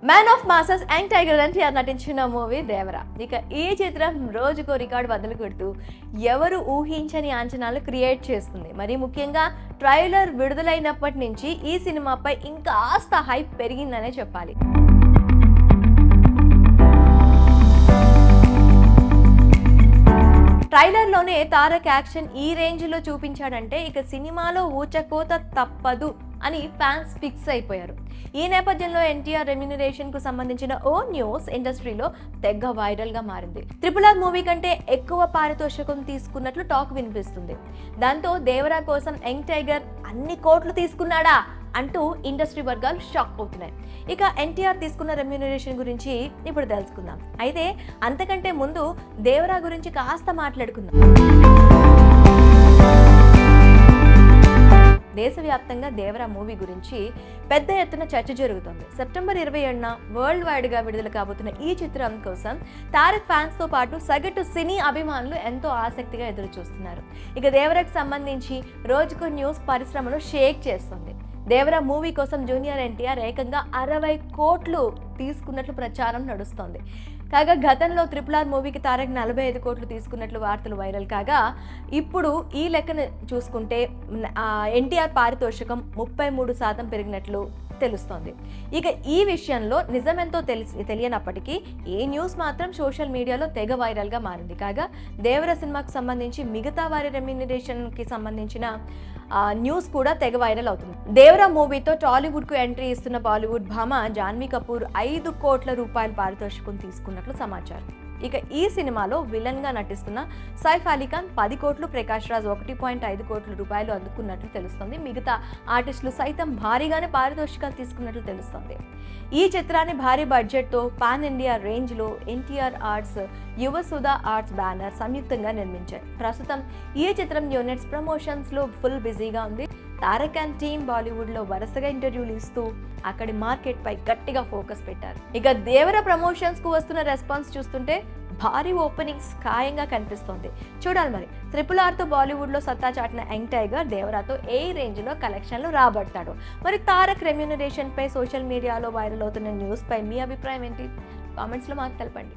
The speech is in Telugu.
Man of masses young tiger NTR నటించిన మూవీ దేవరా. ఇక ఈ చిత్రం రోజుకో రికార్డు బదులు కొడుతూ ఎవరు ఊహించని అంచనాలు క్రియేట్ చేస్తుంది. మరి ముఖ్యంగా ట్రైలర్ విడుదలైనప్పటి నుంచి ఈ సినిమాపై ఇంకాస్త హైప్ పెరిగిందనే చెప్పాలి. ట్రైలర్లోనే తారక్ యాక్షన్ ఈ రేంజ్లో చూపించాడంటే ఇక సినిమాలో ఊచకోత తప్పదు అని ఫ్యాన్స్ ఫిక్స్ అయిపోయారు. ఈ నేపథ్యంలో ఎన్టీఆర్ రెమ్యూనరేషన్ కు సంబంధించిన ఓ న్యూస్ ఇండస్ట్రీలో తెగ వైరల్ గా మారింది. RRR మూవీ కంటే ఎక్కువ పారితోషికం తీసుకున్నట్లు టాక్ వినిపిస్తుంది. దాంతో దేవరా కోసం యంగ్ టైగర్ అన్ని కోట్లు తీసుకున్నాడా అంటూ ఇండస్ట్రీ వర్గాలు షాక్ అవుతున్నాయి. ఇక ఎన్టీఆర్ తీసుకున్న రెమ్యూనరేషన్ గురించి ఇప్పుడు తెలుసుకుందాం. అయితే అంతకంటే ముందు దేవరా గురించి కాస్త మాట్లాడుకుందాం. దేశవ్యాప్తంగా దేవరా మూవీ గురించి పెద్ద ఎత్తున చర్చ జరుగుతుంది. సెప్టెంబర్ 27న వరల్డ్ వైడ్ గా విడుదల కాబోతున్న ఈ చిత్రం కోసం తారక్ ఫ్యాన్స్ తో పాటు సగటు సినీ అభిమానులు ఎంతో ఆసక్తిగా ఎదురు చూస్తున్నారు. ఇక దేవరాకు సంబంధించి రోజుకు న్యూస్ పరిశ్రమను షేక్ చేస్తుంది. దేవరా మూవీ కోసం జూనియర్ ఎన్టీఆర్ ఏకంగా 60 కోట్లు తీసుకున్నట్లు ప్రచారం నడుస్తోంది. కాగా గతంలో RRR మూవీకి తారక్ 45 కోట్లు తీసుకున్నట్లు వార్తలు వైరల్ కాగా ఇప్పుడు ఈ లెక్కను చూసుకుంటే ఎన్టీఆర్ పారితోషికం 33% పెరిగినట్లు తెలుస్తోంది. ఇక ఈ విషయంలో నిజమెంతో తెలియనప్పటికీ ఈ న్యూస్ మాత్రం సోషల్ మీడియాలో తెగ వైరల్ గా మారింది. కాగా దేవరా సినిమాకు సంబంధించి మిగతా వారి రెమ్యూనరేషన్ కి సంబంధించిన న్యూస్ కూడా తెగ వైరల్ అవుతుంది. దేవరా మూవీతో టాలీవుడ్ కు ఎంట్రీ ఇస్తున్న బాలీవుడ్ భామ జాన్వీ కపూర్ 5 కోట్ల రూపాయల పారితోషికం తీసుకున్నట్లు సమాచారం. ఇక ఈ సినిమాలో విలన్ గా నటిస్తున్న సైఫ్ అలీ ఖాన్ 10 కోట్లు, ప్రకాష్ రాజ్ 1.5 కోట్ల రూపాయలు అందుకున్నట్లు తెలుస్తుంది. మిగతా ఆర్టిస్టులు సైతం భారీగానే పారితోషికాలు తీసుకున్నట్లు తెలుస్తుంది. ఈ చిత్రాన్ని భారీ బడ్జెట్ తో పాన్ ఇండియా రేంజ్ లో ఎన్టీఆర్ ఆర్ట్స్, యువసుధా ఆర్ట్స్ బ్యానర్ సంయుక్తంగా నిర్మించాయి. ప్రస్తుతం ఈ చిత్రం యూనిట్స్ ప్రమోషన్స్ లో ఫుల్ బిజీగా ఉంది. తారక్ అండ్ టీమ్ బాలీవుడ్ లో వరుసగా ఇంటర్వ్యూలు ఇస్తూ అక్కడి మార్కెట్ పై గట్టిగా ఫోకస్ పెట్టారు. ఇక దేవరా ప్రమోషన్స్ కు వస్తున్న రెస్పాన్స్ చూస్తుంటే భారీ ఓపెనింగ్స్ ఖాయంగా కనిపిస్తోంది. చూడాలి మరి RRR తో బాలీవుడ్ లో సత్తా చాటిన యంగ్ టైగర్ దేవరాతో ఏ రేంజ్ లో కలెక్షన్లు రాబడతాడు. మరి తారక్ రెమ్యూనరేషన్ పై సోషల్ మీడియాలో వైరల్ అవుతున్న న్యూస్ పై మీ అభిప్రాయం ఏంటి? కామెంట్స్ లో మాకు తెలపండి.